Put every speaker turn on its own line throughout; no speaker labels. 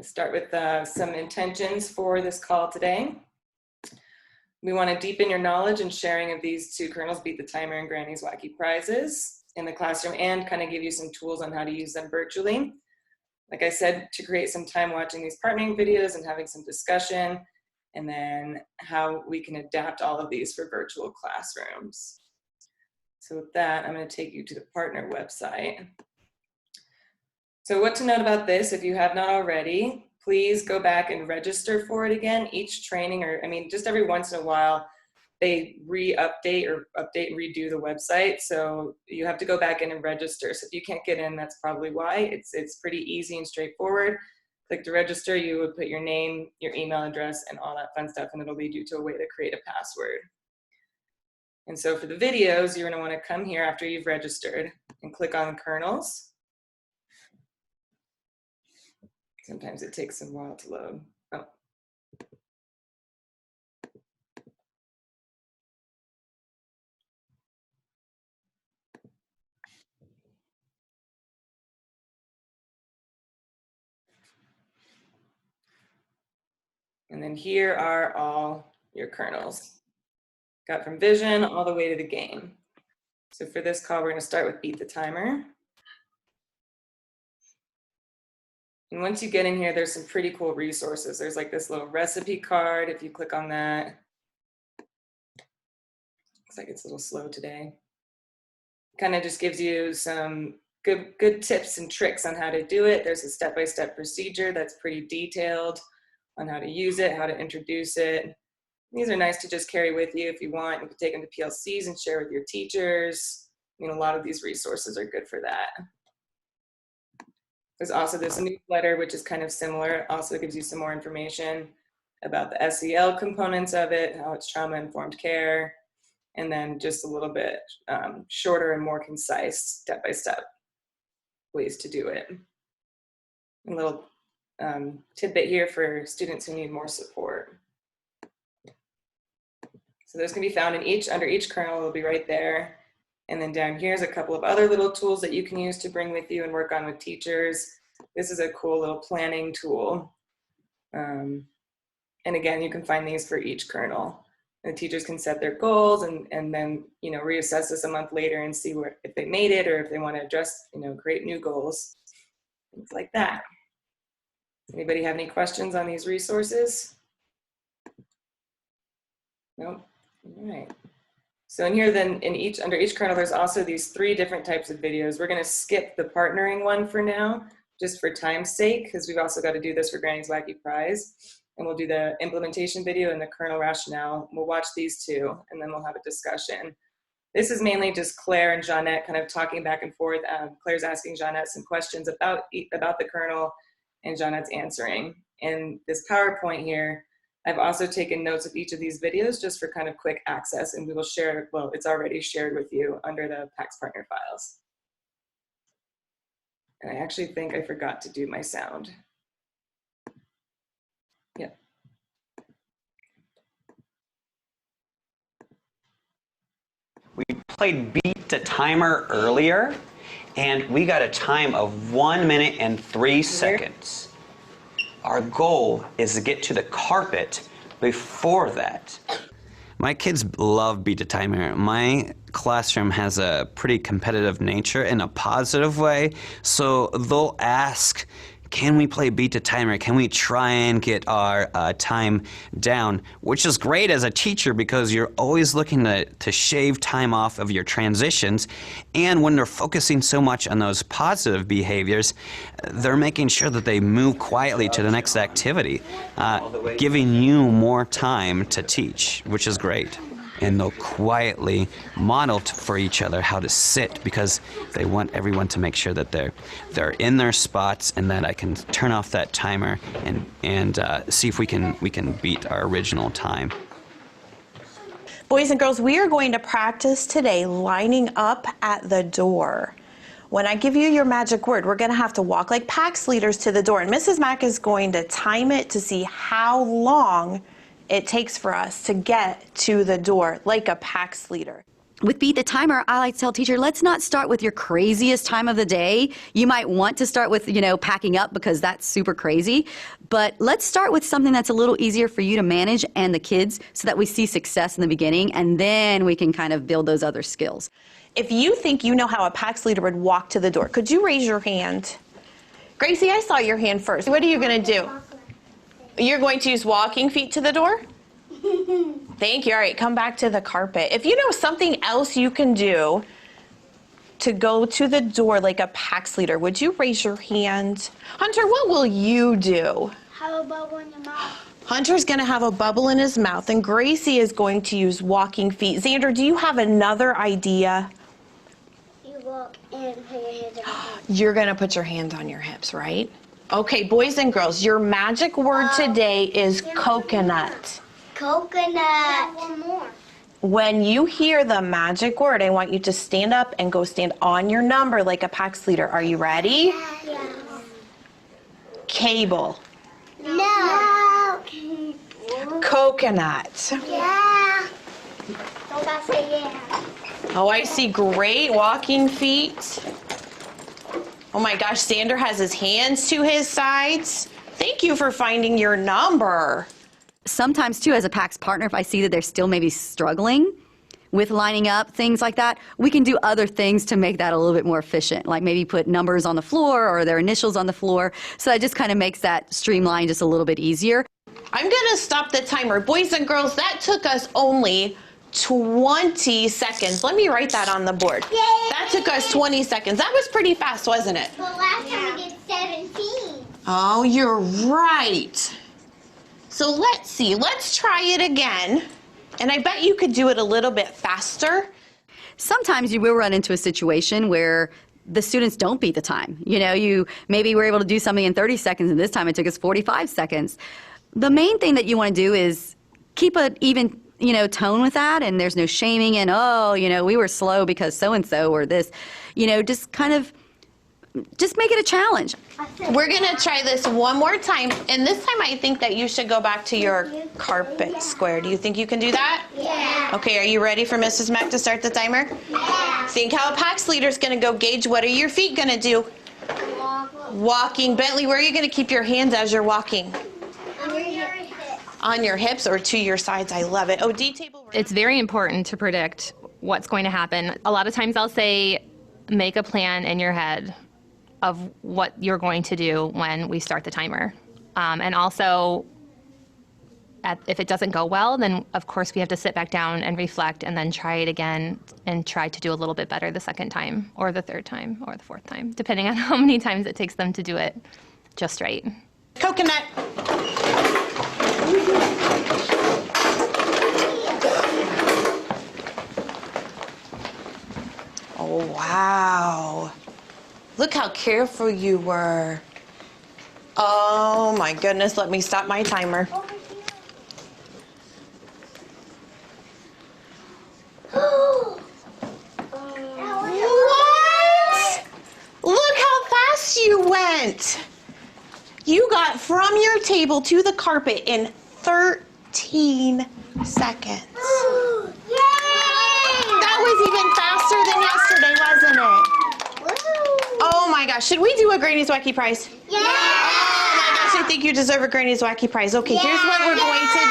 Let's start with some intentions for this call today. We want to deepen your knowledge and sharing of these two kernels, Beat the Timer and Granny's Wacky prizes in the classroom, and kind of give you some tools on how to use them virtually. Like I said, to create some time watching these partnering videos and having some discussion, and then how we can adapt all of these for virtual classrooms. So with that, I'm going to take you to the partner website. So what to note about this, if you have not already, please go back and register for it again. Each training, or I mean, just every once in a while, they re-update or update and redo the website. So you have to go back in and register. So if you can't get in, that's probably why. It's pretty easy and straightforward. Click to register, you would put your name, your email address, and all that fun stuff, and it'll lead you to a way to create a password. And so for the videos, you're gonna wanna come here after you've registered and click on kernels. Sometimes it takes a while to load. Oh. And then here are all your kernels. Got from vision all the way to the game. So for this call, we're gonna start with Beat the Timer. And once you get in here, there's some pretty cool resources. There's like this little recipe card. If you click on that, looks like it's a little slow today. Kind of just gives you some good tips and tricks on how to do it. There's a step-by-step procedure that's pretty detailed on how to use it, how to introduce it. These are nice to just carry with you if you want. You can take them to PLCs and share with your teachers. I mean, a lot of these resources are good for that. There's also this newsletter, which is kind of similar. It also gives you some more information about the SEL components of it, how it's trauma-informed care, and then just a little bit shorter and more concise step-by-step ways to do it. A little tidbit here for students who need more support. So those can be found in under each kernel, it'll be right there. And then down here's a couple of other little tools that you can use to bring with you and work on with teachers. This is a cool little planning tool. And again, you can find these for each kernel. The teachers can set their goals and then, you know, reassess this a month later and see if they made it or if they want to adjust, you know, create new goals, things like that. Anybody have any questions on these resources? Nope. All right. So in here then, under each kernel, there's also these 3 different types of videos. We're going to skip the partnering one for now, just for time's sake, because we've also got to do this for Granny's Wacky Prize. And we'll do the implementation video and the kernel rationale. We'll watch these 2, and then we'll have a discussion. This is mainly just Claire and Jeanette kind of talking back and forth. Claire's asking Jeanette some questions about the kernel, and Jeanette's answering. And this PowerPoint here, I've also taken notes of each of these videos just for kind of quick access, and we will share, well, it's already shared with you under the PAX partner files. And I actually think I forgot to do my sound. Yep.
We played Beat the Timer earlier, and we got a time of 1 minute and 3 seconds. Our goal is to get to the carpet before that. My kids love Beat the Timer. My classroom has a pretty competitive nature in a positive way, so they'll ask, can we play Beat the Timer? Can we try and get our time down? Which is great as a teacher because you're always looking to shave time off of your transitions. And when they're focusing so much on those positive behaviors, they're making sure that they move quietly to the next activity, giving you more time to teach, which is great. And they'll quietly model for each other how to sit because they want everyone to make sure that they're in their spots and that I can turn off that timer and see if we can beat our original time.
Boys and girls, we are going to practice today lining up at the door. When I give you your magic word, we're going to have to walk like PAX leaders to the door, and Mrs. Mack is going to time it to see how long it takes for us to get to the door like a PAX leader.
with Beat the Timer, I like to tell teacher, let's not start with your craziest time of the day. You might want to start with, packing up because that's super crazy. But let's start with something that's a little easier for you to manage and the kids so that we see success in the beginning, and then we can kind of build those other skills.
If you think you know how a PAX leader would walk to the door, could you raise your hand? Gracie, I saw your hand first. What are you going to do? You're going to use walking feet to the door? Thank you. All right, come back to the carpet. If you know something else you can do to go to the door like a PAX leader, would you raise your hand? Hunter, what will you do?
Have a bubble in your mouth.
Hunter's going to have a bubble in his mouth, and Gracie is going to use walking feet. Xander, do you have another idea?
You walk and put your hands on your hips.
You're going to put your hands on your hips, right? Okay, boys and girls, your magic word today is coconut.
Coconut. One more.
When you hear the magic word, I want you to stand up and go stand on your number like a PAX leader. Are you ready?
Yeah.
Cable.
No.
Coconut.
Yeah. Don't gotta say yeah.
Oh, I see great walking feet. Oh my gosh, Xander has his hands to his sides. Thank you for finding your number.
Sometimes, too, as a PAX partner, if I see that they're still maybe struggling with lining up, things like that, we can do other things to make that a little bit more efficient, like maybe put numbers on the floor or their initials on the floor. So that just kind of makes that streamline just a little bit easier.
I'm going to stop the timer. Boys and girls, that took us only 20 seconds. Let me write that on the board.
Yay!
That took us 20 seconds. That was pretty fast, wasn't it?
But last time we did 17.
Oh, you're right. So let's see. Let's try it again. And I bet you could do it a little bit faster.
Sometimes you will run into a situation where the students don't beat the time. You maybe were able to do something in 30 seconds, and this time it took us 45 seconds. The main thing that you want to do is keep an even tone with that, and there's no shaming and, we were slow because so-and-so or this, just make it a challenge.
We're going to try this one more time, and this time I think that you should go back to your carpet square. Do you think you can do that?
Yeah.
Okay, are you ready for Mrs. Mack to start the timer?
Yeah.
Think how a PAX leader's going to go gauge what are your feet going to do? Walking. Bentley, where are you going to keep your hands as you're walking?
Under your hips.
On your hips or to your sides. I love it. OD table.
It's very important to predict what's going to happen. A lot of times I'll say, make a plan in your head of what you're going to do when we start the timer. And also, if it doesn't go well, then of course we have to sit back down and reflect and then try it again and try to do a little bit better the second time or the third time or the fourth time, depending on how many times it takes them to do it just right.
Coconut. Oh, wow. Look how careful you were. Oh my goodness, let me stop my timer. What? Look how fast you went. You got from your table to the carpet in 13 seconds. That was even faster than yesterday, wasn't it? Oh my gosh, should we do a Granny's Wacky Prize?
Yeah.
Oh my gosh, I think you deserve a Granny's Wacky Prize. Okay, here's what we're going to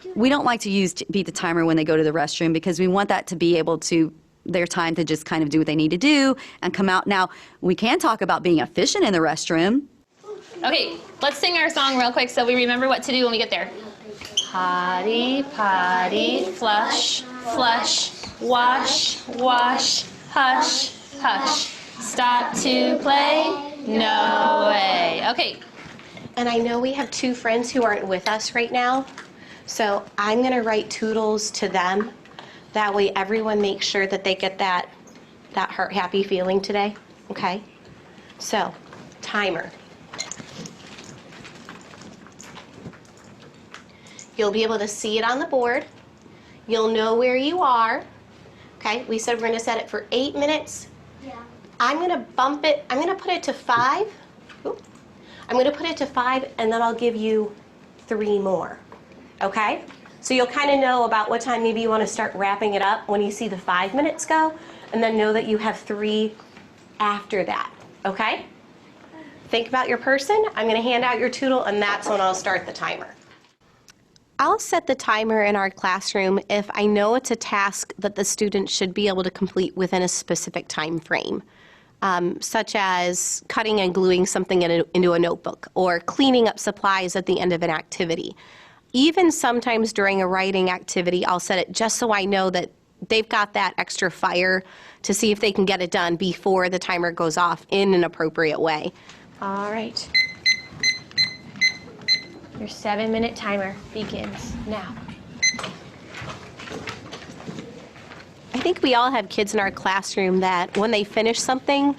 do.
We don't like to use beat the timer when they go to the restroom because we want that to be able to their time to just kind of do what they need to do and come out. Now, we can talk about being efficient in the restroom.
Okay, let's sing our song real quick so we remember what to do when we get there. Potty, potty, flush, flush, wash, wash, hush, hush. Stop to play? No way. Okay.
And I know we have two friends who aren't with us right now, so I'm going to write toodles to them. That way everyone makes sure that they get that heart happy feeling today, okay? So, timer. You'll be able to see it on the board. You'll know where you are. Okay, we said we're going to set it for 8 minutes.
Yeah.
I'm going to bump it, I'm going to put it to 5. Oop. I'm going to put it to 5, and then I'll give you 3 more. Okay? So you'll kind of know about what time maybe you want to start wrapping it up when you see the 5 minutes go, and then know that you have 3 after that, okay? Think about your person. I'm going to hand out your Toodle, and that's when I'll start the timer. I'll set the timer in our classroom if I know it's a task that the student should be able to complete within a specific time frame, such as cutting and gluing something into a notebook or cleaning up supplies at the end of an activity. Even sometimes during a writing activity, I'll set it just so I know that they've got that extra fire to see if they can get it done before the timer goes off in an appropriate way.
All right. Your 7-minute timer begins now.
I think we all have kids in our classroom that when they finish something,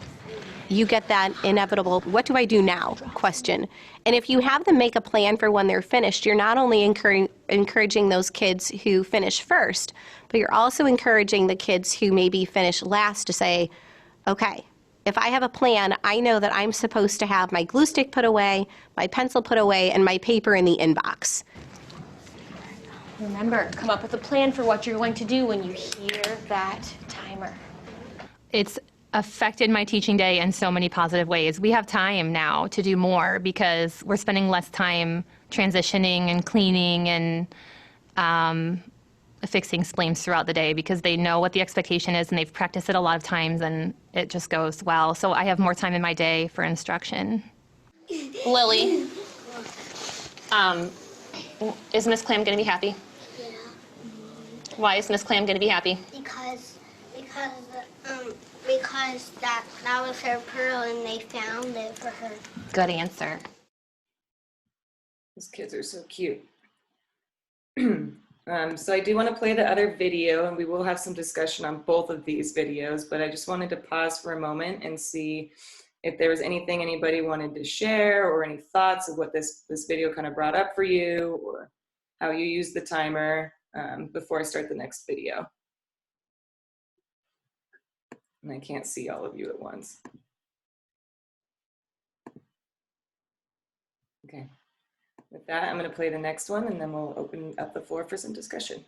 you get that inevitable, what do I do now question. And if you have them make a plan for when they're finished, you're not only encouraging those kids who finish first, but you're also encouraging the kids who maybe finish last to say, okay, if I have a plan, I know that I'm supposed to have my glue stick put away, my pencil put away, and my paper in the inbox.
Remember, come up with a plan for what you're going to do when you hear that timer.
It's affected my teaching day in so many positive ways. We have time now to do more because we're spending less time transitioning and cleaning and fixing spleens throughout the day because they know what the expectation is and they've practiced it a lot of times and it just goes well. So I have more time in my day for instruction. Lily, is Miss Clam going to be happy?
Yeah.
Why is Miss Clam going to be happy?
Because that was her pearl and they found it for her.
Good answer.
These kids are so cute. So I do want to play the other video, and we will have some discussion on both of these videos, but I just wanted to pause for a moment and see if there was anything anybody wanted to share or any thoughts of what this video kind of brought up for you or how you use the timer before I start the next video. And I can't see all of you at once. Okay. With that, I'm going to play the next one, and then we'll open up the floor for some discussion.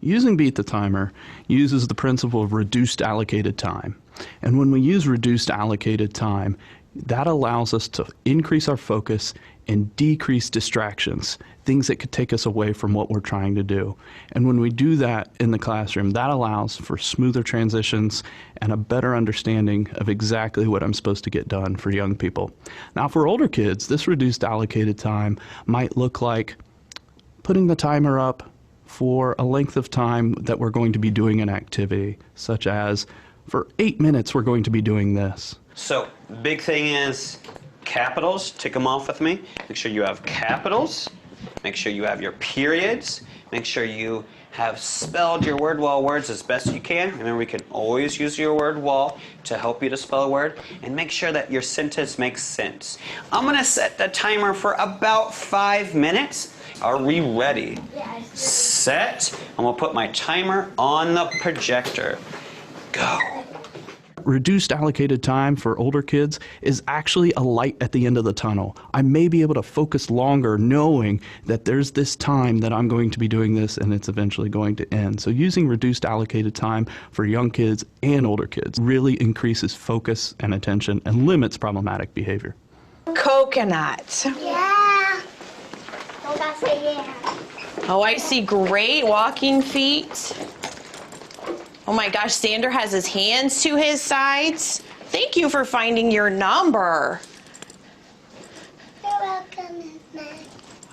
Using Beat the Timer uses the principle of reduced allocated time. And when we use reduced allocated time, that allows us to increase our focus and decrease distractions, things that could take us away from what we're trying to do. And when we do that in the classroom, that allows for smoother transitions and a better understanding of exactly what I'm supposed to get done for young people. Now, for older kids, this reduced allocated time might look like putting the timer up for a length of time that we're going to be doing an activity, such as for 8 minutes we're going to be doing this.
So, big thing is capitals. Tick them off with me. Make sure you have capitals. Make sure you have your periods. Make sure you have spelled your word wall words as best you can. Remember, we can always use your word wall to help you to spell a word. And make sure that your sentence makes sense. I'm going to set the timer for about 5 minutes. Are we ready?
Yes.
Set. I'm going to put my timer on the projector. Go.
Reduced allocated time for older kids is actually a light at the end of the tunnel. I may be able to focus longer knowing that there's this time that I'm going to be doing this and it's eventually going to end. So using reduced allocated time for young kids and older kids really increases focus and attention and limits problematic behavior.
Coconut.
Yeah. Don't I say yeah?
Oh, I see great walking feet. Oh my gosh, Sander has his hands to his sides. Thank you for finding your number.
You're welcome, Miss.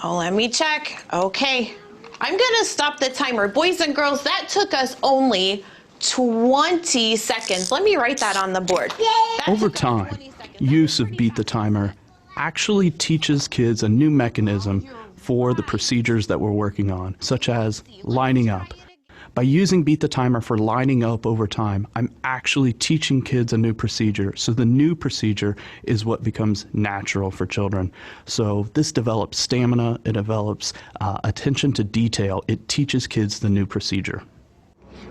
Oh, let me check. Okay. I'm gonna stop the timer. Boys and girls, that took us only 20 seconds. Let me write that on the board.
Over time, use of Beat the Timer actually teaches kids a new mechanism for the procedures that we're working on, such as lining up. By using Beat the Timer for lining up over time, I'm actually teaching kids a new procedure. So the new procedure is what becomes natural for children. So this develops stamina, it develops attention to detail. It teaches kids the new procedure.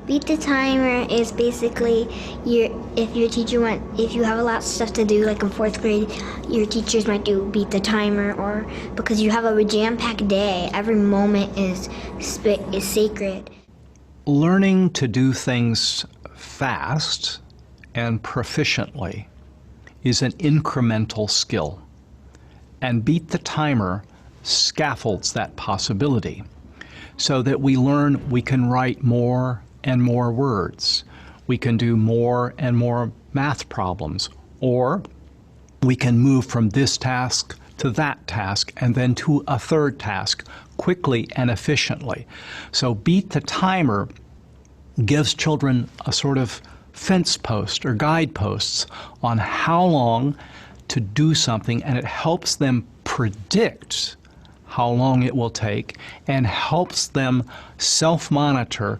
Beat the timer is basically if you have a lot of stuff to do, like in 4th grade, your teachers might do beat the timer, or because you have a jam-packed day, every moment is sacred.
Learning to do things fast and proficiently is an incremental skill, and beat the timer scaffolds that possibility so that we learn we can write more and more words, we can do more and more math problems, or we can move from this task to that task and then to a third task quickly and efficiently. So beat the timer gives children a sort of fence post or guideposts on how long to do something, and it helps them predict how long it will take and helps them self-monitor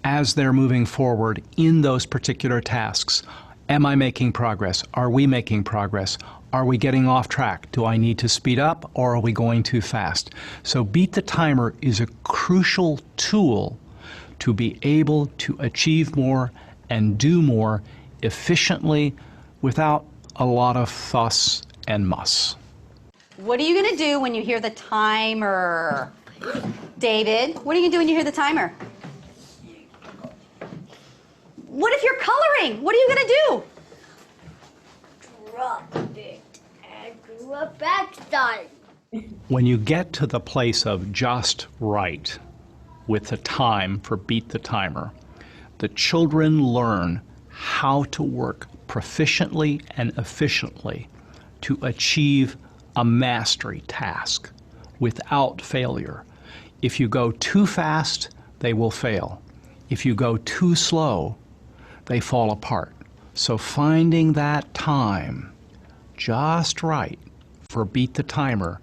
as they're moving forward in those particular tasks. Am I making progress? Are we making progress? Are we getting off track? Do I need to speed up, or are we going too fast? So beat the timer is a crucial tool to be able to achieve more and do more efficiently without a lot of fuss and muss.
What are you going to do when you hear the timer? David, what are you going to do when you hear the timer? What if you're coloring? What are you going to do?
Drop it and do a backside.
When you get to the place of just right with the time for beat the timer, the children learn how to work proficiently and efficiently to achieve a mastery task without failure. If you go too fast, they will fail. If you go too slow, they fall apart. So finding that time just right for beat the timer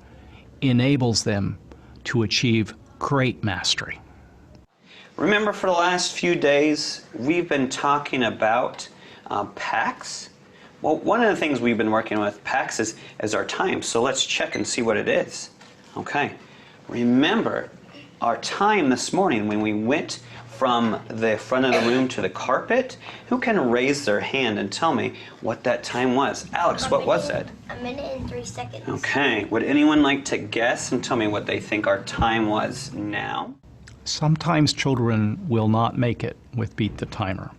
enables them to achieve great mastery.
Remember, for the last few days, we've been talking about packs. Well, one of the things we've been working with packs is our time. So let's check and see what it is. Okay. Remember, our time this morning when we went from the front of the room to the carpet, who can raise their hand and tell me what that time was? Alex, what was it?
1 minute and 3 seconds.
Okay. Would anyone like to guess and tell me what they think our time was now?
Sometimes children will not make it with beat the timer.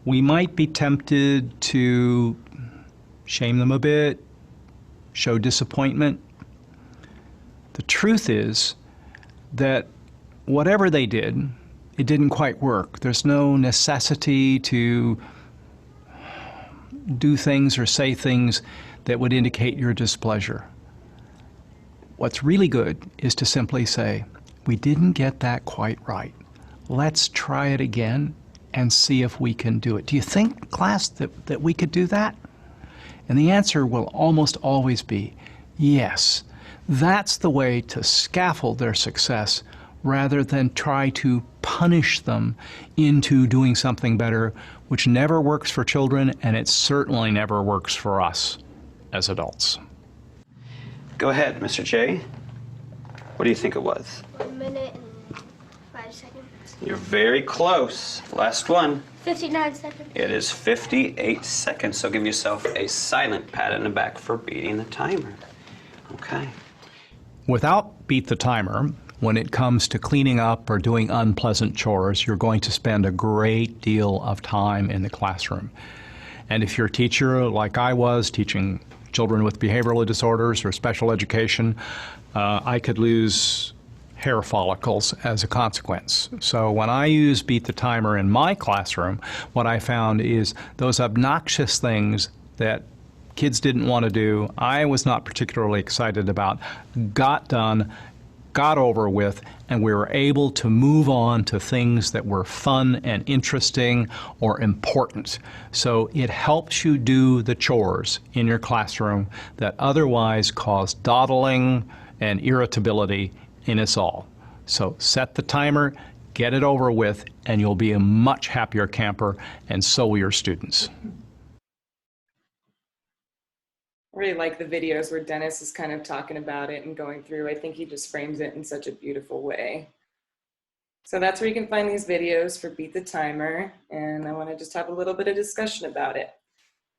We might be tempted to shame them a bit, show disappointment. The truth is that whatever they did, it didn't quite work. There's no necessity to do things or say things that would indicate your displeasure. What's really good is to simply say, we didn't get that quite right. Let's try it again and see if we can do it. Do you think, class, that we could do that? And the answer will almost always be yes. That's the way to scaffold their success rather than try to punish them into doing something better, which never works for children, and it certainly never works for us as adults.
Go ahead, Mr. J. What do you think it was?
1 minute and 5 seconds.
You're very close. Last one.
59 seconds.
It is 58 seconds, so give yourself a silent pat on the back for beating the timer. Okay.
Without beat the timer, when it comes to cleaning up or doing unpleasant chores, you're going to spend a great deal of time in the classroom. And if you're a teacher like I was, teaching children with behavioral disorders or special education, I could lose hair follicles as a consequence. So when I use beat the timer in my classroom, what I found is those obnoxious things that kids didn't want to do, I was not particularly excited about, got done, got over with, and we were able to move on to things that were fun and interesting or important. So it helps you do the chores in your classroom that otherwise cause dawdling and irritability in us all. So set the timer, get it over with, and you'll be a much happier camper, and so will your students.
I really like the videos where Dennis is kind of talking about it and going through. I think he just frames it in such a beautiful way. So that's where you can find these videos for Beat the Timer, and I want to just have a little bit of discussion about it.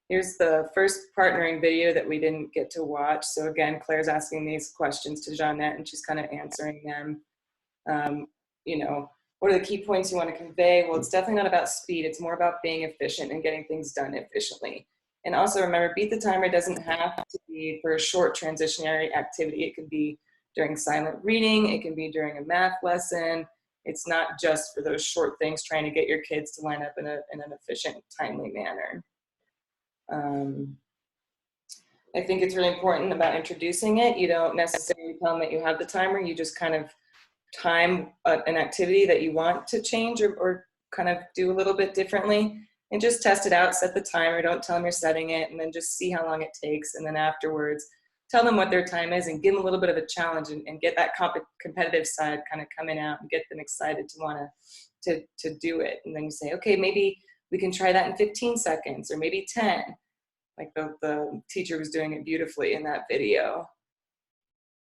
Here's the first partnering video that we didn't get to watch. So again, Claire's asking these questions to Jeanette, and she's kind of answering them. You know, what are the key points you want to convey? Well, it's definitely not about speed. It's more about being efficient and getting things done efficiently. And also remember, Beat the Timer doesn't have to be for a short transitionary activity. It can be during silent reading. It can be during a math lesson. It's not just for those short things trying to get your kids to line up in an efficient, timely manner. I think it's really important about introducing it. You don't necessarily tell them that you have the timer. You just kind of time an activity that you want to change or kind of do a little bit differently, and just test it out. Set the timer. Don't tell them you're setting it, and then just see how long it takes. And then afterwards, tell them what their time is and give them a little bit of a challenge and get that competitive side kind of coming out and get them excited to want to do it. And then you say, okay, maybe we can try that in 15 seconds or maybe 10. Like the teacher was doing it beautifully in that video.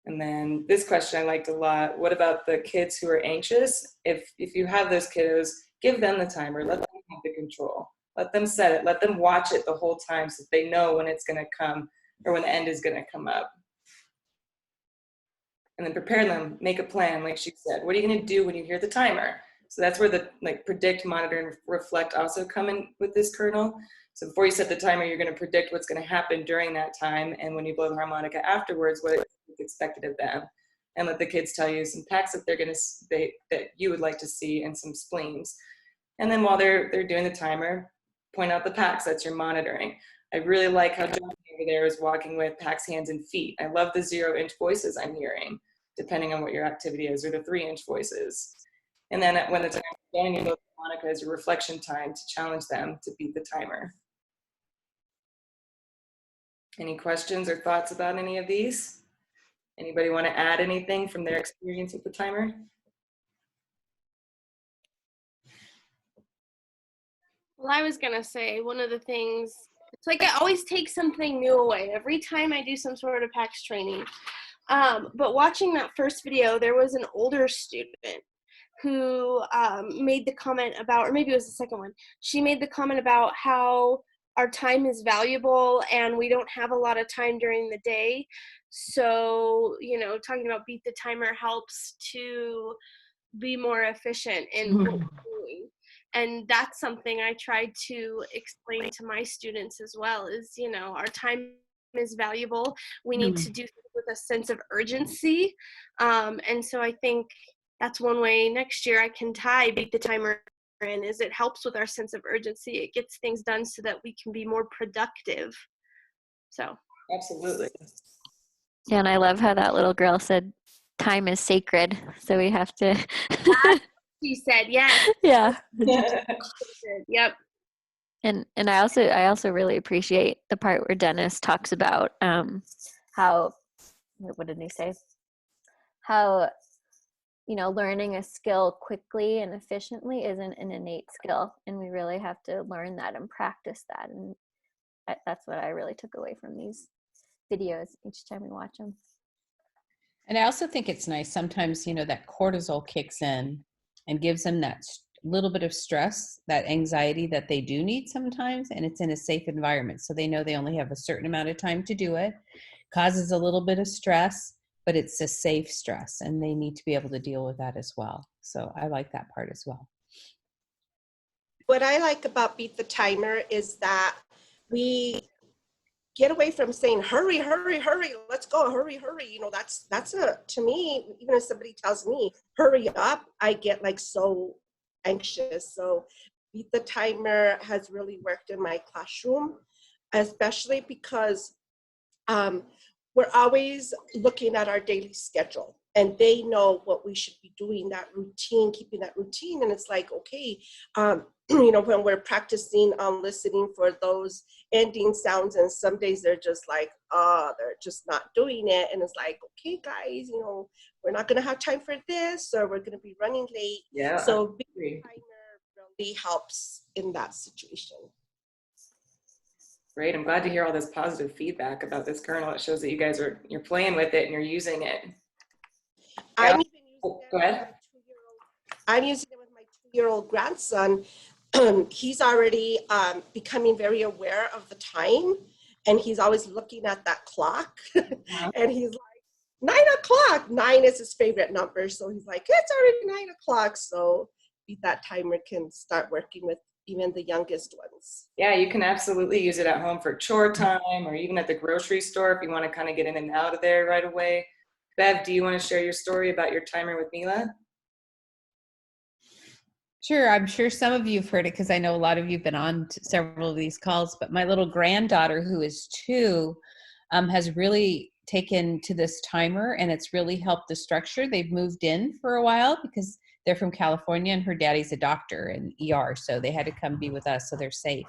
And then this question I liked a lot. What about the kids who are anxious? If you have those kiddos, give them the timer. Let them have the control. Let them set it. Let them watch it the whole time so they know when it's going to come or when the end is going to come up. And then prepare them. Make a plan, like she said. What are you going to do when you hear the timer? So that's where the predict, monitor, and reflect also come in with this kernel. So before you set the timer, you're going to predict what's going to happen during that time, and when you blow the harmonica afterwards, what is expected of them, and let the kids tell you some packs that that you would like to see and some spleens. And then while they're doing the timer, point out the packs. That's your monitoring. I really like how John over there is walking with packs, hands, and feet. I love the 0-inch voices I'm hearing, depending on what your activity is, or the 3-inch voices. And then when the timer is done, you know the harmonica is your reflection time to challenge them to beat the timer. Any questions or thoughts about any of these? Anybody want to add anything from their experience with the timer?
Well, I was gonna say one of the things, it's like I always take something new away every time I do some sort of PAX training. But watching that first video, there was an older student who made the comment about, or maybe it was the second one, she made the comment about how our time is valuable and we don't have a lot of time during the day. So, you know, talking about beat the timer helps to be more efficient in what we're doing. And that's something I try to explain to my students as well is, you know, our time is valuable. We need to do things with a sense of urgency. And so I think that's one way next year I can tie beat the timer in, is it helps with our sense of urgency. It gets things done so that we can be more productive. So.
Absolutely.
Yeah, and I love how that little girl said, time is sacred, so we have to.
She said, yes.
Yeah.
Yep.
And I also really appreciate the part where Dennis talks about how, what did he say? How, you know, learning a skill quickly and efficiently isn't an innate skill, and we really have to learn that and practice that. And that's what I really took away from these videos each time we watch them.
And I also think it's nice sometimes, you know, that cortisol kicks in and gives them that little bit of stress, that anxiety that they do need sometimes, and it's in a safe environment. So they know they only have a certain amount of time to do it. Causes a little bit of stress, but it's a safe stress, and they need to be able to deal with that as well. So I like that part as well.
What I like about Beat the Timer is that we get away from saying, hurry, hurry, hurry, let's go, hurry, hurry. You know, that's to me, even if somebody tells me, hurry up, I get like so anxious. So Beat the Timer has really worked in my classroom, especially because we're always looking at our daily schedule, and they know what we should be doing, that routine, keeping that routine. And it's like, okay, you know, when we're practicing on listening for those ending sounds, and some days they're just like, they're just not doing it. And it's like, okay, guys, you know, we're not going to have time for this, or we're going to be running late.
Yeah.
So Beat the Timer really helps in that situation.
Great. I'm glad to hear all this positive feedback about this kernel. It shows that you guys you're playing with it and you're using it.
I'm even using
Go ahead.
I'm using it with my 2-year-old grandson. He's already becoming very aware of the time, and he's always looking at that clock. And he's like, 9 o'clock. 9 is his favorite number. So he's like, it's already 9 o'clock. So Beat That Timer can start working with even the youngest ones.
Yeah, you can absolutely use it at home for chore time or even at the grocery store if you want to kind of get in and out of there right away. Bev, do you want to share your story about your timer with Mila?
Sure, I'm sure some of you have heard it because I know a lot of you have been on several of these calls, but my little granddaughter, who is 2, has really taken to this timer, and it's really helped the structure. They've moved in for a while because they're from California and her daddy's a doctor in ER, so they had to come be with us so they're safe.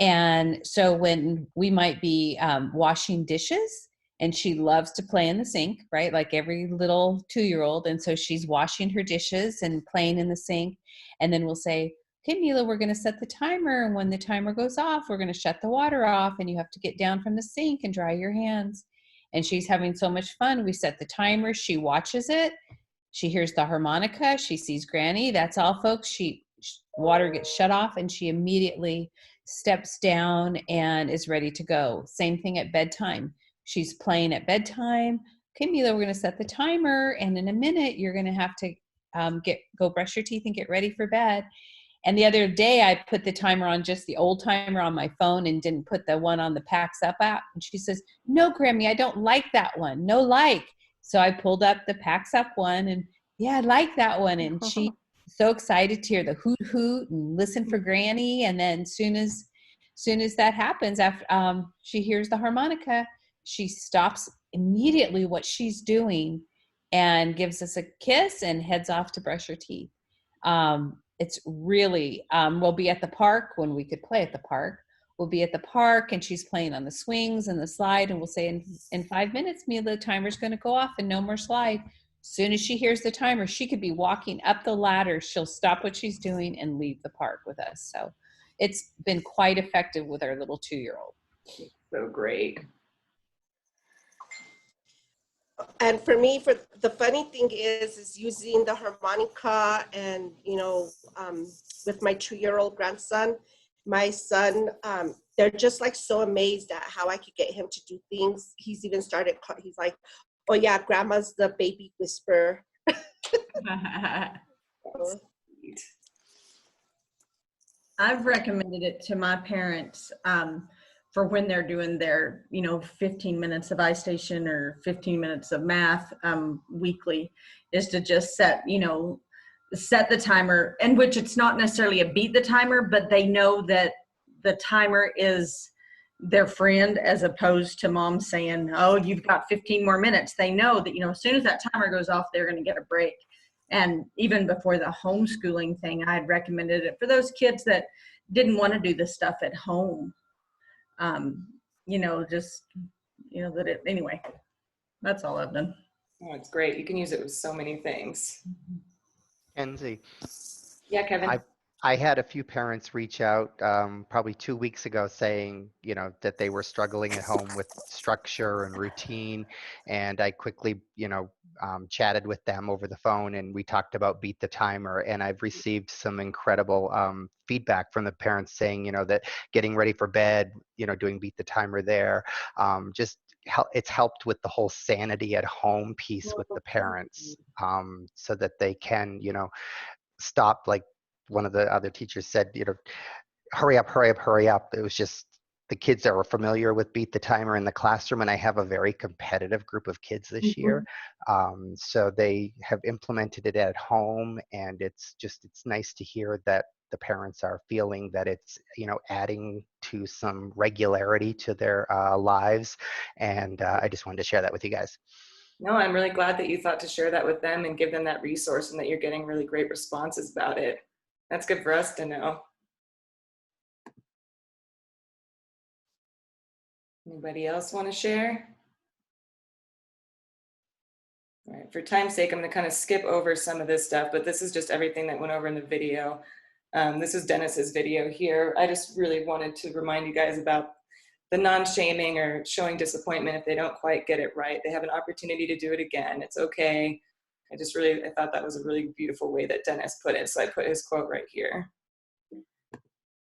And so when we might be washing dishes, and she loves to play in the sink, right? Like every little 2-year-old. And so she's washing her dishes and playing in the sink. And then we'll say, okay, Mila, we're going to set the timer. And when the timer goes off, we're going to shut the water off. And you have to get down from the sink and dry your hands. And she's having so much fun. We set the timer. She watches it. She hears the harmonica. She sees Granny. That's all, folks. Water gets shut off and she immediately steps down and is ready to go. Same thing at bedtime. She's playing at bedtime. Okay, Mila, we're going to set the timer, and in a minute, you're going to have to go brush your teeth and get ready for bed. And the other day, I put the timer on, just the old timer on my phone, and didn't put the one on the Packs Up app. And she says, "No, Grammy, I don't like that one. No like." So I pulled up the Packs Up one, and yeah, I like that one. And she's so excited to hear the hoot hoot and listen for Granny. And then soon as that happens, after she hears the harmonica, she stops immediately what she's doing and gives us a kiss and heads off to brush her teeth. It's really, we'll be at the park when we could play at the park. We'll be at the park and she's playing on the swings and the slide, and we'll say, in 5 minutes, Mila, the timer's going to go off and no more slide. As soon as she hears the timer, she could be walking up the ladder. She'll stop what she's doing and leave the park with us. So it's been quite effective with our little 2-year-old.
So great.
And for me, the funny thing is using the harmonica and, with my 2-year-old grandson, my son, they're just like so amazed at how I could get him to do things. He's even started, he's like, oh yeah, grandma's the baby whisperer.
I've recommended it to my parents for when they're doing their, 15 minutes of iStation or 15 minutes of math weekly, is to just set the timer, and which it's not necessarily a beat the timer, but they know that the timer is their friend, as opposed to mom saying, oh, you've got 15 more minutes. They know that, as soon as that timer goes off, they're going to get a break. And even before the homeschooling thing, I had recommended it for those kids that didn't want to do the stuff at home. Anyway, that's all I've done.
Oh, it's great. You can use it with so many things.
Kenzie.
Yeah, Kevin.
I had a few parents reach out probably 2 weeks ago saying, that they were struggling at home with structure and routine. And I quickly, chatted with them over the phone, and we talked about Beat the Timer. And I've received some incredible feedback from the parents saying, that getting ready for bed, doing Beat the Timer there, it's helped with the whole sanity at home piece with the parents, so that they can, stop, like one of the other teachers said, hurry up, hurry up, hurry up. It was just the kids that were familiar with Beat the Timer in the classroom, and I have a very competitive group of kids this year. So they have implemented it at home, and it's nice to hear that the parents are feeling that it's, adding to some regularity to their lives. And I just wanted to share that with you guys.
No, I'm really glad that you thought to share that with them and give them that resource, and that you're getting really great responses about it. That's good for us to know. Anybody else want to share? All right, for time's sake, I'm going to kind of skip over some of this stuff, but this is just everything that went over in the video. This is Dennis's video here. I just really wanted to remind you guys about the non-shaming or showing disappointment if they don't quite get it right. They have an opportunity to do it again. It's okay. I thought that was a really beautiful way that Dennis put it. So I put his quote right here.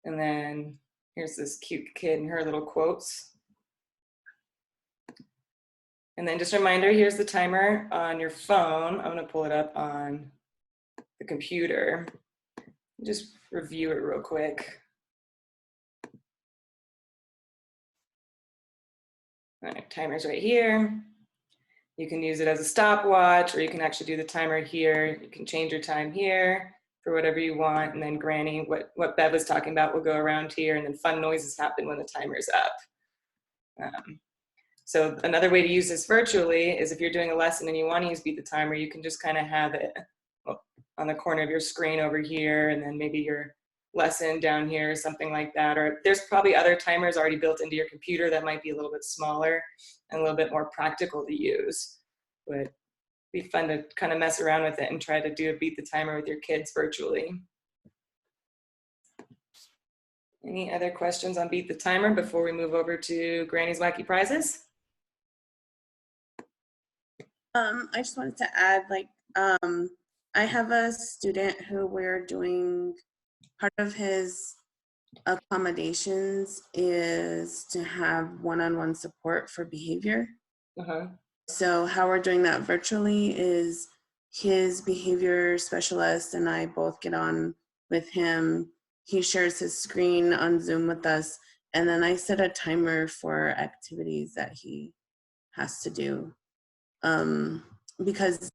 And then here's this cute kid and her little quotes. And then just a reminder, here's the timer on your phone. I'm gonna pull it up on the computer. Just review it real quick. All right, timer's right here. You can use it as a stopwatch, or you can actually do the timer here. You can change your time here for whatever you want. And then Granny, what Bev was talking about, will go around here, and then fun noises happen when the timer's up. So another way to use this virtually is if you're doing a lesson and you want to use Beat the Timer, you can just kind of have it on the corner of your screen over here, and then maybe your lesson down here, something like that. Or there's probably other timers already built into your computer that might be a little bit smaller and a little bit more practical to use. But it'd be fun to kind of mess around with it and try to do a Beat the Timer with your kids virtually. Any other questions on Beat the Timer before we move over to Granny's Wacky Prizes?
I just wanted to add, I have a student who we're doing, part of his accommodations is to have one-on-one support for behavior. So how we're doing that virtually is his behavior specialist and I both get on with him. He shares his screen on Zoom with us, and then I set a timer for activities that he has to do. Because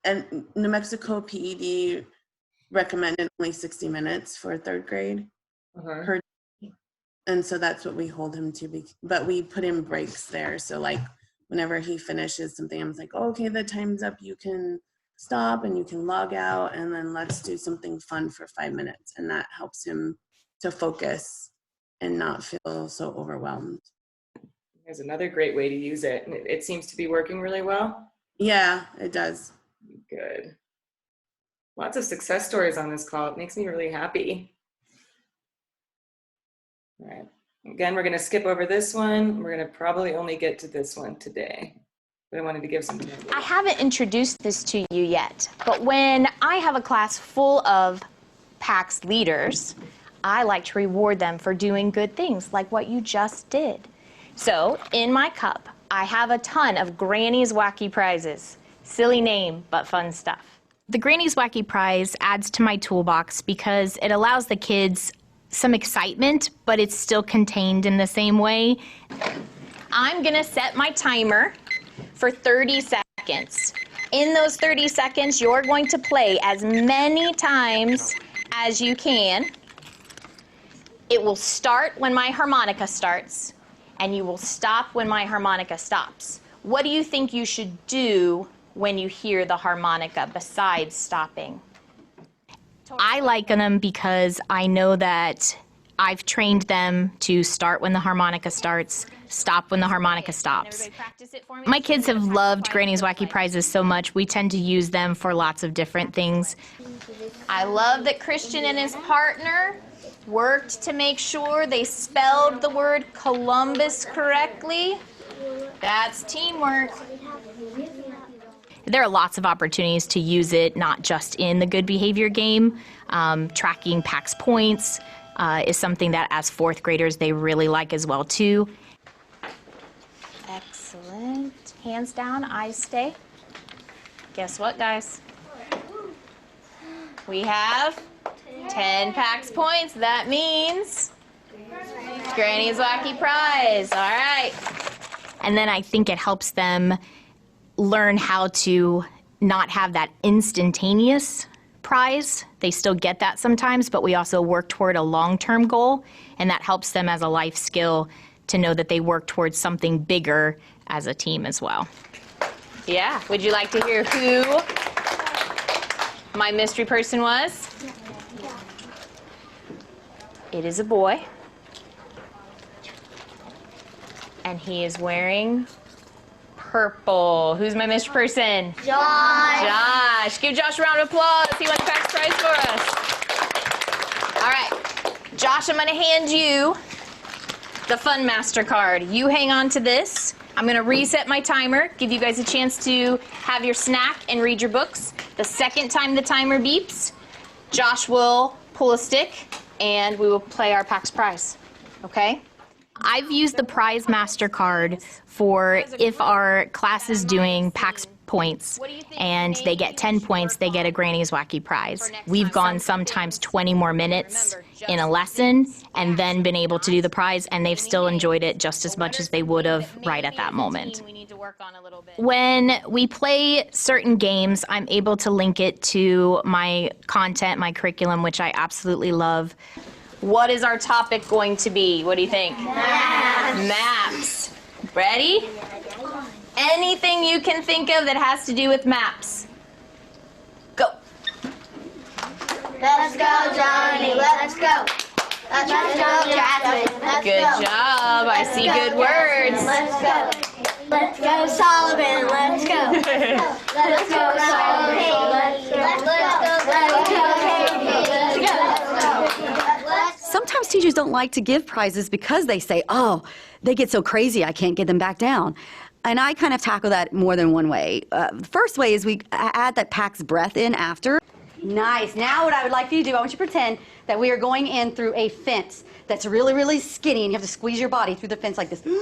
New Mexico PED recommended only 60 minutes for third grade per day. And so that's what we hold him to, but we put in breaks there. So like whenever he finishes something, I'm like, oh, okay, the time's up. You can stop and you can log out, and then let's do something fun for 5 minutes. And that helps him to focus and not feel so overwhelmed.
There's another great way to use it. And it seems to be working really well.
Yeah, it does.
Good. Lots of success stories on this call. It makes me really happy. All right. Again, we're going to skip over this one. We're going to probably only get to this one today. But I wanted to give some time.
I haven't introduced this to you yet, but when I have a class full of PAX leaders, I like to reward them for doing good things like what you just did. So in my cup, I have a ton of Granny's Wacky Prizes. Silly name, but fun stuff.
The Granny's Wacky Prize adds to my toolbox because it allows the kids some excitement, but it's still contained in the same way.
I'm gonna set my timer for 30 seconds. In those 30 seconds, you're going to play as many times as you can. It will start when my harmonica starts, and you will stop when my harmonica stops. What do you think you should do when you hear the harmonica besides stopping?
I like them because I know that I've trained them to start when the harmonica starts, stop when the harmonica stops. My kids have loved Granny's Wacky Prizes so much, we tend to use them for lots of different things.
I love that Christian and his partner worked to make sure they spelled the word Columbus correctly. That's teamwork.
There are lots of opportunities to use it, not just in the good behavior game. Tracking PAX points is something that as fourth graders they really like as well too.
Excellent. Hands down, eyes stay. Guess what, guys? We have 10 PAX points. That means Granny's Wacky Prize. All right.
And then I think it helps them learn how to not have that instantaneous prize. They still get that sometimes, but we also work toward a long-term goal, and that helps them as a life skill to know that they work towards something bigger as a team as well.
Yeah. Would you like to hear who my mystery person was? It is a boy. And he is wearing purple. Who's my mystery person?
Josh.
Josh. Give Josh a round of applause. He won the PAX prize for us. All right. Josh, I'm going to hand you the Fun Master card. You hang on to this. I'm gonna reset my timer, give you guys a chance to have your snack and read your books. The second time the timer beeps, Josh will pull a stick and we will play our PAX prize, okay?
I've used the Prize MasterCard for if our class is doing PAX points and they get 10 points, they get a Granny's Wacky prize. We've gone sometimes 20 more minutes in a lesson and then been able to do the prize, and they've still enjoyed it just as much as they would have right at that moment. When we play certain games, I'm able to link it to my content, my curriculum, which I absolutely love.
What is our topic going to be? What do you think? Maps. Maps. Ready? Anything you can think of that has to do with maps. Go.
Let's go, Johnny. Let's go. Let's go, Jasmine.
Good job. I see good words.
Let's go. Let's go, Sullivan. Let's go. Let's go, Sullivan. Let's go. Let's go. Let's go.
Sometimes teachers don't like to give prizes because they say, oh, they get so crazy, I can't get them back down. And I kind of tackle that more than one way. The first way is we add that PAX breath in after. Nice. Now what I would like for you to do, I want you to pretend that we are going in through a fence that's really, really skinny, and you have to squeeze your body through the fence like this. And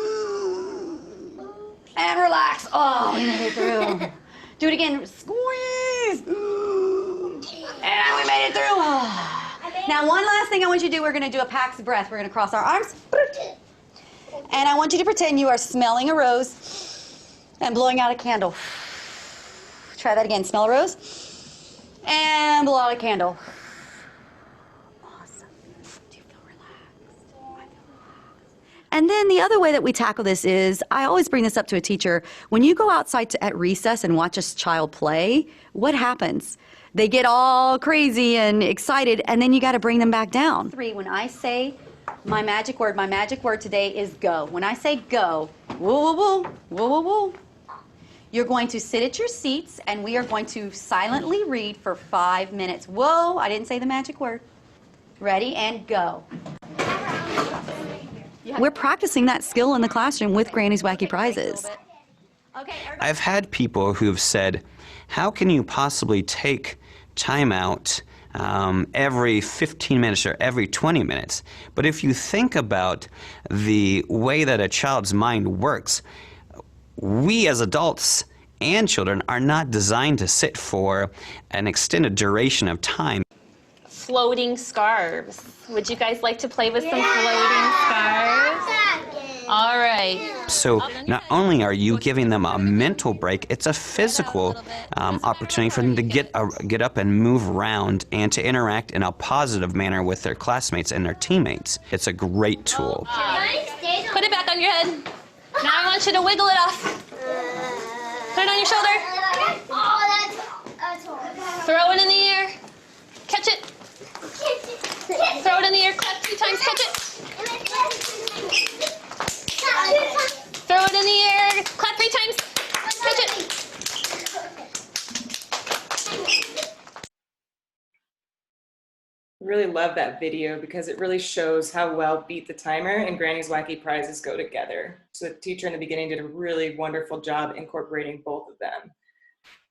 relax. Oh, we made it through. Do it again. Squeeze. And we made it through. Now one last thing I want you to do, we're going to do a PAX breath. We're going to cross our arms. And I want you to pretend you are smelling a rose and blowing out a candle. Try that again. Smell a rose and blow out a candle. Awesome. Do you feel relaxed? I feel relaxed. And then the other way that we tackle this is, I always bring this up to a teacher. When you go outside at recess and watch a child play, what happens? They get all crazy and excited, and then you got to bring them back down. 3, when I say my magic word today is go. When I say go, woo, woo, woo, woo, woo, woo, you're going to sit at your seats and we are going to silently read for 5 minutes. Whoa, I didn't say the magic word. Ready and go. We're practicing that skill in the classroom with Granny's Wacky Prizes.
I've had people who've said, how can you possibly take time out every 15 minutes or every 20 minutes? But if you think about the way that a child's mind works, we as adults and children are not designed to sit for an extended duration of time.
Floating scarves. Would you guys like to play with some floating scarves? All right.
So not only are you giving them a mental break, it's a physical opportunity for them to get up and move around and to interact in a positive manner with their classmates and their teammates. It's a great tool.
Put it back on your head. Now I want you to wiggle it off. Put it on your shoulder. Throw it in the air. Catch it. Throw it in the air. Clap 3 times. Catch it. Throw it in the air. Clap 3 times. Catch it.
Really love that video because it really shows how well Beat the Timer and Granny's Wacky Prizes go together. So the teacher in the beginning did a really wonderful job incorporating both of them.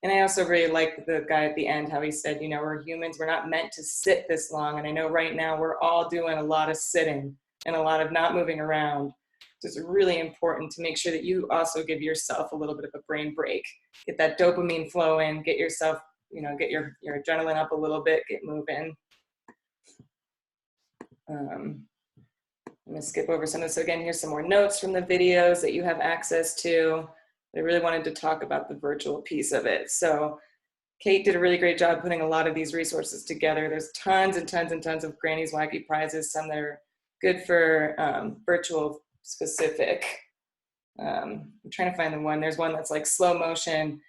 And I also really liked the guy at the end, how he said, you know, we're humans, we're not meant to sit this long. And I know right now we're all doing a lot of sitting and a lot of not moving around. So it's really important to make sure that you also give yourself a little bit of a brain break. Get that dopamine flowing, get yourself, you know, get your adrenaline up a little bit, get moving. I'm going to skip over some of this. So again, here's some more notes from the videos that you have access to. I really wanted to talk about the virtual piece of it. So Kate did a really great job putting a lot of these resources together. There's tons and tons and tons of Granny's Wacky Prizes, some that are good for virtual specific. I'm trying to find the one. There's one that's like slow motion,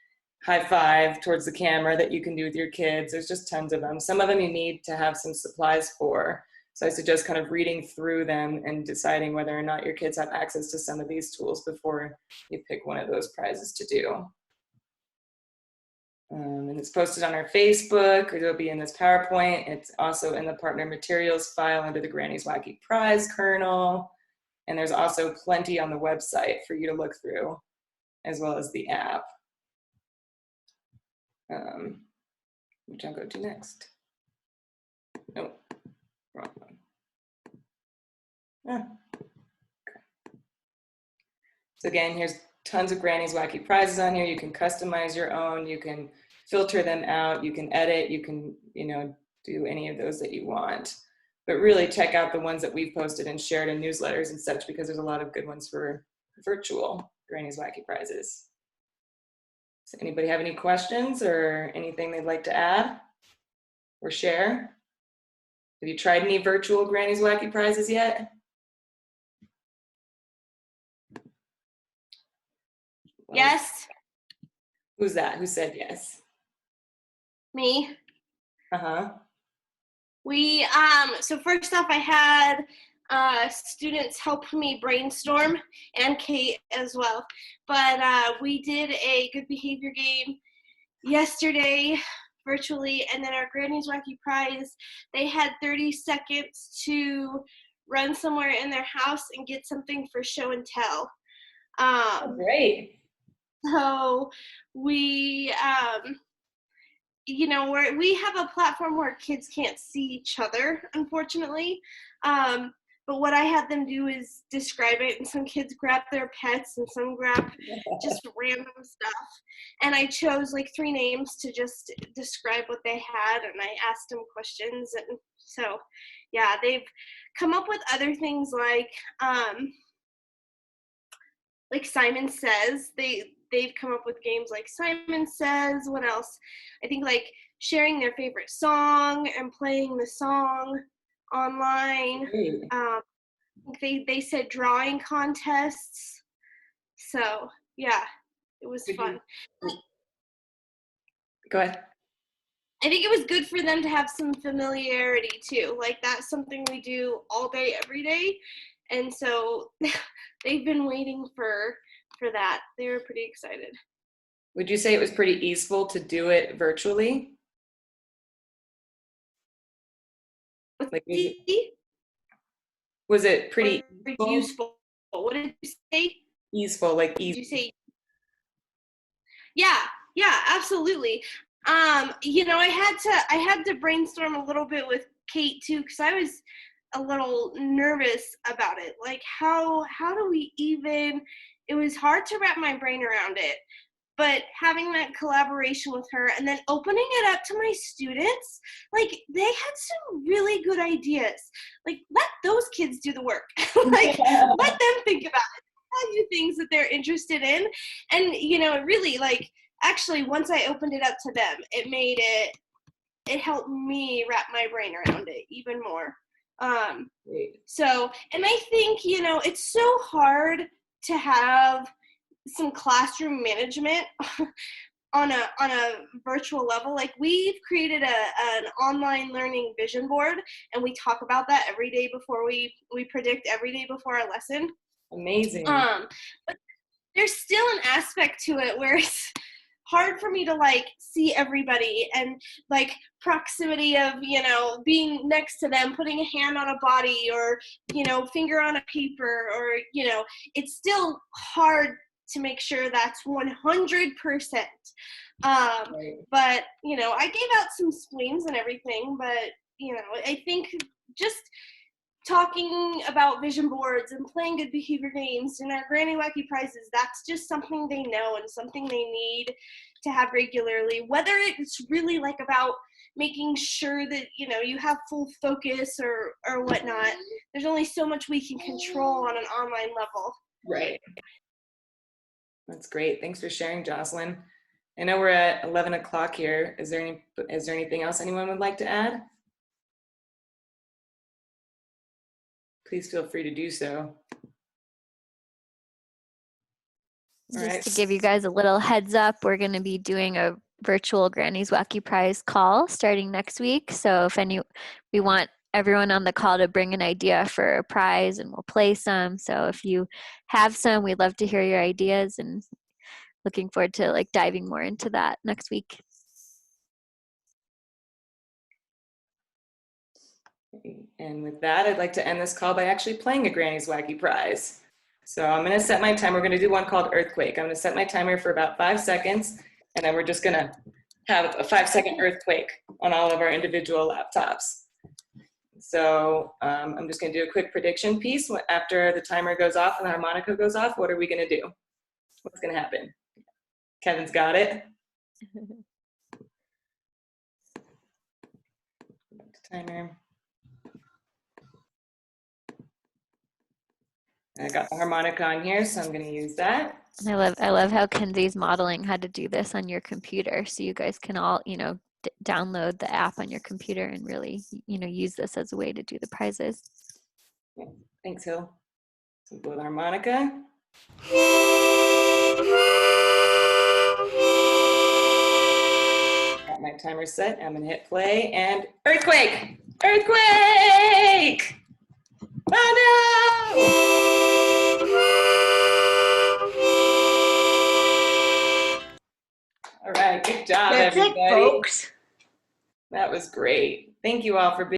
high five towards the camera that you can do with your kids. There's just tons of them. Some of them you need to have some supplies for. So I suggest kind of reading through them and deciding whether or not your kids have access to some of these tools before you pick one of those prizes to do. And it's posted on our Facebook, or it'll be in this PowerPoint. It's also in the partner materials file under the Granny's Wacky Prize kernel. And there's also plenty on the website for you to look through. as well as the app, which I'll go to next. Oh, wrong one. Ah. Okay. So again, here's tons of Granny's Wacky Prizes on here. You can customize your own. You can filter them out. You can edit. You can, do any of those that you want. But really check out the ones that we've posted and shared in newsletters and such, because there's a lot of good ones for virtual Granny's Wacky Prizes. Does anybody have any questions or anything they'd like to add or share? Have you tried any virtual Granny's Wacky Prizes yet?
Yes.
Who's that? Who said yes?
Me.
Uh-huh.
We, so first off, I had students help me brainstorm, and Kate as well. But we did a good behavior game yesterday virtually, and then our Granny's Wacky Prize, they had 30 seconds to run somewhere in their house and get something for show and tell.
Great.
So we, we have a platform where kids can't see each other, unfortunately. But what I had them do is describe it, and some kids grabbed their pets and some grabbed just random stuff. And I chose like 3 names to just describe what they had, and I asked them questions. And so, yeah, they've come up with other things like Simon Says. They've come up with games like Simon Says. What else? I think like sharing their favorite song and playing the song online. They said drawing contests. So yeah, it was fun.
Go ahead.
I think it was good for them to have some familiarity too. Like that's something we do all day, every day. And so they've been waiting for that. They were pretty excited.
Would you say it was pretty easeful to do it virtually? Like, was it pretty
useful? What did you say?
Easeful, like easy.
Did you say? Yeah, absolutely. I had to brainstorm a little bit with Kate too, because I was a little nervous about it. Like how do we even? It was hard to wrap my brain around it. But having that collaboration with her and then opening it up to my students, like they had some really good ideas. Like let those kids do the work. Like let them think about it. Do things that they're interested in. And it really actually once I opened it up to them, it helped me wrap my brain around it even more. So, and I think, it's so hard to have some classroom management on a virtual level. Like we've created an online learning vision board, and we talk about that every day before we predict every day before our lesson.
Amazing.
But there's still an aspect to it where it's hard for me to see everybody, and proximity of being next to them, putting a hand on a body or finger on a paper, or it's still hard to make sure that's 100%.
Right.
But I gave out some spleens and everything, but I think just talking about vision boards and playing good behavior games and our Granny Wacky Prizes, that's just something they know and something they need to have regularly, whether it's really about making sure that you have full focus or whatnot. There's only so much we can control on an online level.
Right. That's great. Thanks for sharing, Jocelyn. I know we're at 11 o'clock here. Is there anything else anyone would like to add? Please feel free to do so.
Just to give you guys a little heads up, we're going to be doing a virtual Granny's Wacky Prize call starting next week. So if we want everyone on the call to bring an idea for a prize, and we'll play some. So if you have some, we'd love to hear your ideas, and looking forward to diving more into that next week.
And with that, I'd like to end this call by actually playing a Granny's Wacky Prize. So I'm gonna set my timer. We're gonna do one called earthquake. I'm gonna set my timer for about 5 seconds, and then we're just gonna have a 5-second earthquake on all of our individual laptops. So I'm just gonna do a quick prediction piece. After the timer goes off and the harmonica goes off, what are we gonna do? What's gonna happen? Kevin's got it. Timer. I got the harmonica on here, so I'm going to use that.
I love how Kenzie's modeling how to do this on your computer, so you guys can all, download the app on your computer and really, use this as a way to do the prizes.
Yeah. Thanks, Hill. So blow the harmonica. Got my timer set. I'm going to hit play and earthquake! Earthquake! Oh no! All right, good job, everybody.
That's it, folks.
That was great. Thank you all for being